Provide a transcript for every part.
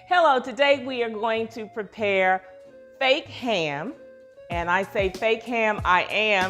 Hello, today we are going to prepare fake ham. And I say fake ham,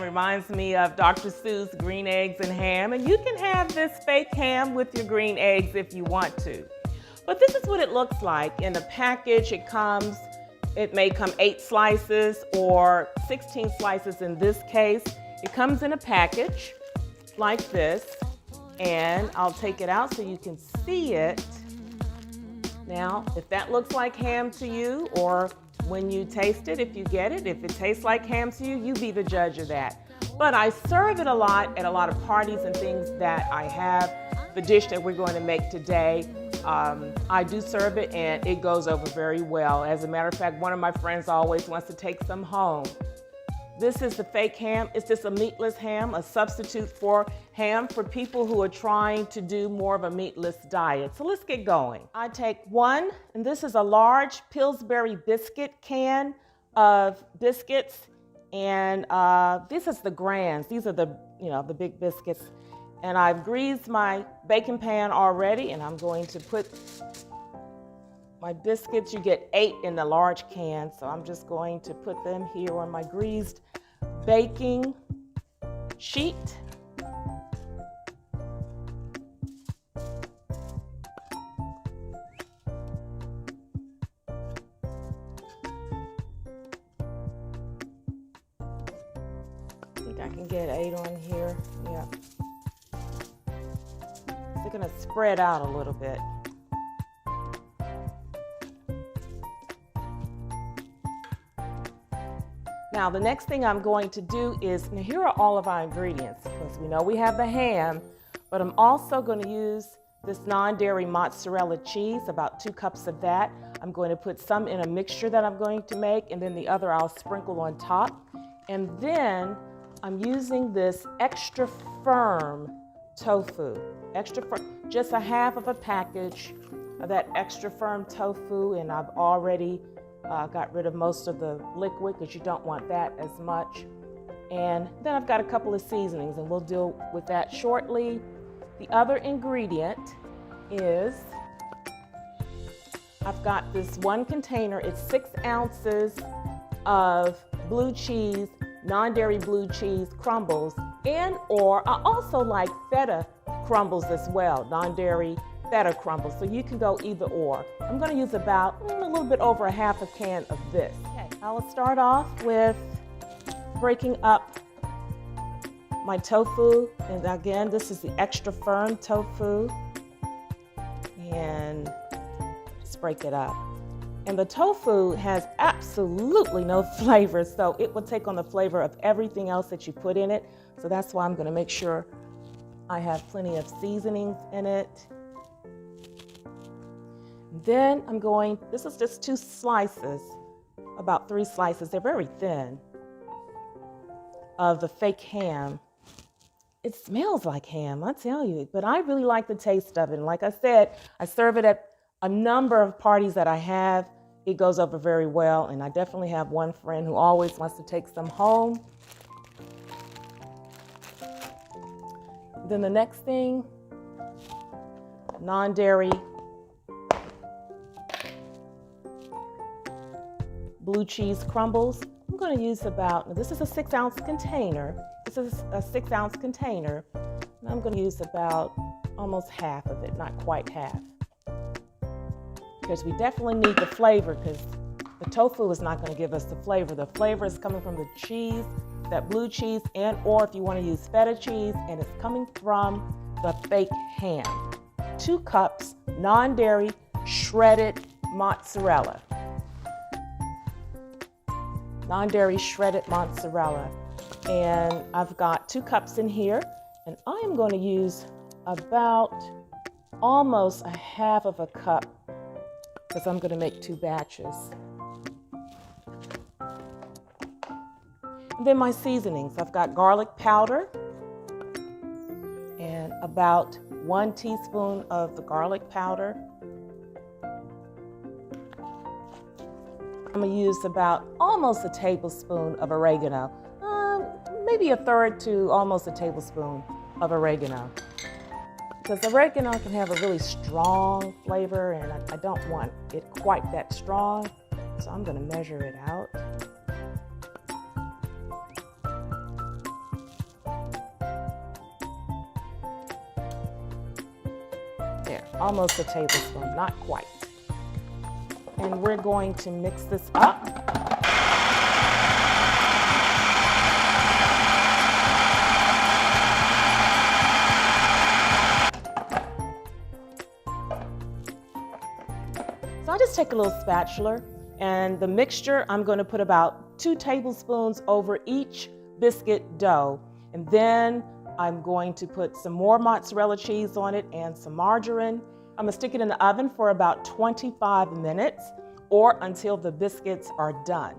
reminds me of Dr. Seuss' green eggs and ham. And you can have this fake ham with your green eggs if you want to. But this is what it looks like. In the package, it may come 8 slices or 16 slices in this case. It comes in a package like this. And I'll take it out so you can see it. Now, if that looks like ham to you, or when you taste it, if you get it, if it tastes like ham to you, you be the judge of that. But I serve it a lot at a lot of parties and things that I have. The dish that we're going to make today, I do serve it and it goes over very well. As a matter of fact, one of my friends always wants to take some home. This is the fake ham. It's just a meatless ham, a substitute for ham for people who are trying to do more of a meatless diet. So let's get going. I take one, and this is a large Pillsbury biscuit can of biscuits. And this is the Grands. These are the big biscuits. And I've greased my baking pan already, and I'm going to put my biscuits. You get 8 in the large can, so I'm just going to put them here on my greased baking sheet. I think I can get 8 on here. Yeah. They're going to spread out a little bit. Now, the next thing I'm going to do is, now here are all of our ingredients, because we know we have the ham, but I'm also going to use this non-dairy mozzarella cheese, about 2 cups of that. I'm going to put some in a mixture that I'm going to make, and then the other I'll sprinkle on top. And then I'm using this extra firm tofu, just a half of a package of that extra firm tofu, and I've already got rid of most of the liquid because you don't want that as much. And then I've got a couple of seasonings, and we'll deal with that shortly. The other ingredient is, I've got this one container. It's 6 ounces of blue cheese, non-dairy blue cheese crumbles, or I also like feta crumbles as well, non-dairy feta crumbles, so you can go either or. I'm going to use about a little bit over a half a can of this. Okay, I will start off with breaking up my tofu, and again, this is the extra firm tofu, and just break it up. And the tofu has absolutely no flavor, so it will take on the flavor of everything else that you put in it. So that's why I'm going to make sure I have plenty of seasonings in it. Then this is just 2 slices, about 3 slices, they're very thin, of the fake ham. It smells like ham, I tell you, but I really like the taste of it. And like I said, I serve it at a number of parties that I have. It goes over very well, and I definitely have one friend who always wants to take some home. Then the next thing, non-dairy blue cheese crumbles. I'm going to use about, this is a 6 ounce container. This is a 6 ounce container. And I'm going to use about almost half of it, not quite half. Because we definitely need the flavor, because the tofu is not going to give us the flavor. The flavor is coming from the cheese, that blue cheese, or if you want to use feta cheese, and it's coming from the fake ham. 2 cups non-dairy shredded mozzarella. Non-dairy shredded mozzarella. And I've got 2 cups in here, and I am going to use about almost a half of a cup, because I'm going to make 2 batches. And then my seasonings. I've got garlic powder and about 1 teaspoon of the garlic powder. I'm going to use about almost a tablespoon of oregano, maybe a third to almost a tablespoon of oregano. because oregano can have a really strong flavor, and I don't want it quite that strong. So I'm going to measure it out. There, almost a tablespoon, not quite. And we're going to mix this up. So I just take a little spatula, and the mixture, I'm going to put about 2 tablespoons over each biscuit dough. And then I'm going to put some more mozzarella cheese on it and some margarine. I'm going to stick it in the oven for about 25 minutes or until the biscuits are done.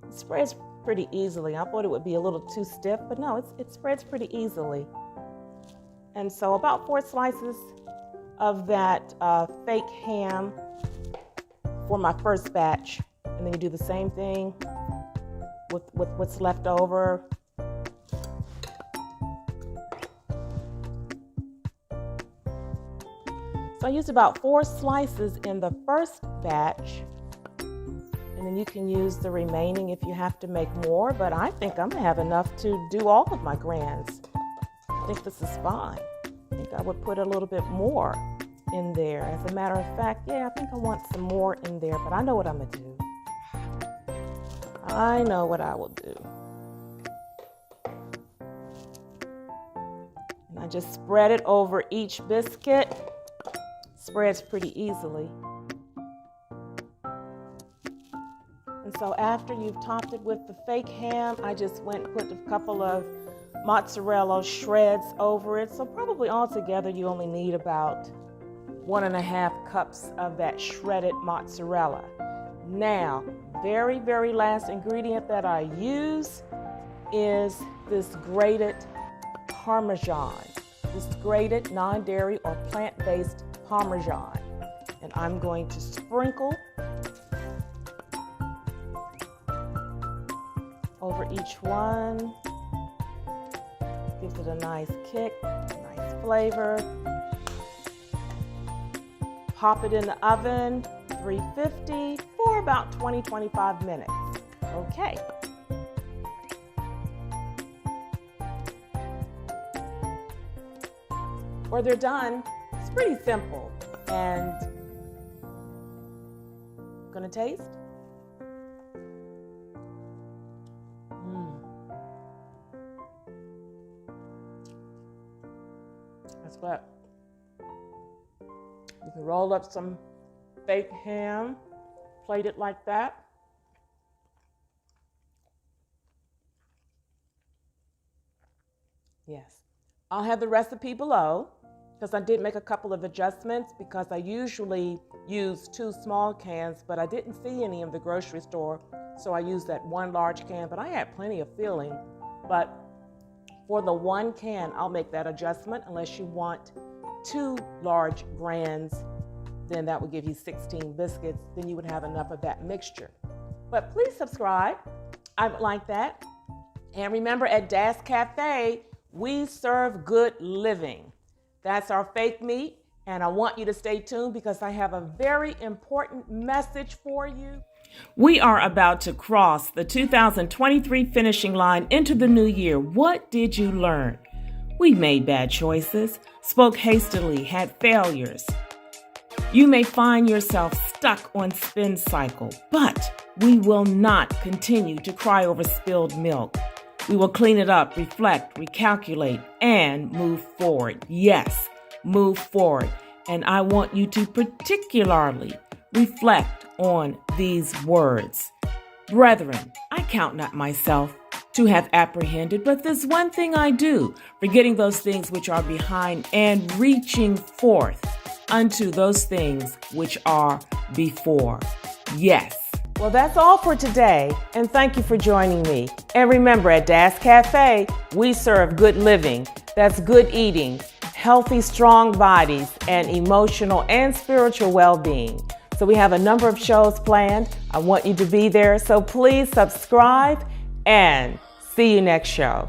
It spreads pretty easily. I thought it would be a little too stiff, but no, it spreads pretty easily. And so about 4 slices of that fake ham for my first batch. And then you do the same thing with what's left over. So I used about 4 slices in the first batch. And then you can use the remaining if you have to make more, but I think I'm gonna have enough to do all of my Grands. I think this is fine. I think I would put a little bit more in there. As a matter of fact, yeah, I think I want some more in there, but I know what I'm gonna do. I know what I will do. And I just spread it over each biscuit. Spreads pretty easily. And so after you've topped it with the fake ham, I just went and put a couple of mozzarella shreds over it. So probably altogether you only need about 1.5 cups of that shredded mozzarella. Now, very, very last ingredient that I use is this grated Parmesan. This grated non-dairy or plant-based Parmesan. And I'm going to sprinkle over each one. Gives it a nice kick, a nice flavor. Pop it in the oven, 350 for about 20-25 minutes. Okay. When they're done, it's pretty simple. And gonna taste? That's what. You can roll up some fake ham, plate it like that. Yes. I'll have the recipe below because I did make a couple of adjustments because I usually use 2 small cans, but I didn't see any in the grocery store, so I used that 1 large can, but I had plenty of filling. But for the 1 can, I'll make that adjustment. Unless you want 2 large Grands, then that would give you 16 biscuits. Then you would have enough of that mixture. But please subscribe. I would like that. And remember, at DasCafe, we serve good living. That's our fake meat. And I want you to stay tuned because I have a very important message for you. We are about to cross the 2023 finishing line into the new year. What did you learn? We made bad choices, spoke hastily, had failures. You may find yourself stuck on spin cycle, but we will not continue to cry over spilled milk. We will clean it up, reflect, recalculate, and move forward. Yes, move forward. And I want you to particularly reflect on these words. Brethren, I count not myself to have apprehended, but this one thing I do, forgetting those things which are behind and reaching forth unto those things which are before. Yes. Well, that's all for today, and thank you for joining me. And remember, at DasCafe, we serve good living. That's good eating, healthy, strong bodies, and emotional and spiritual well-being. So we have a number of shows planned. I want you to be there. So please subscribe and see you next show.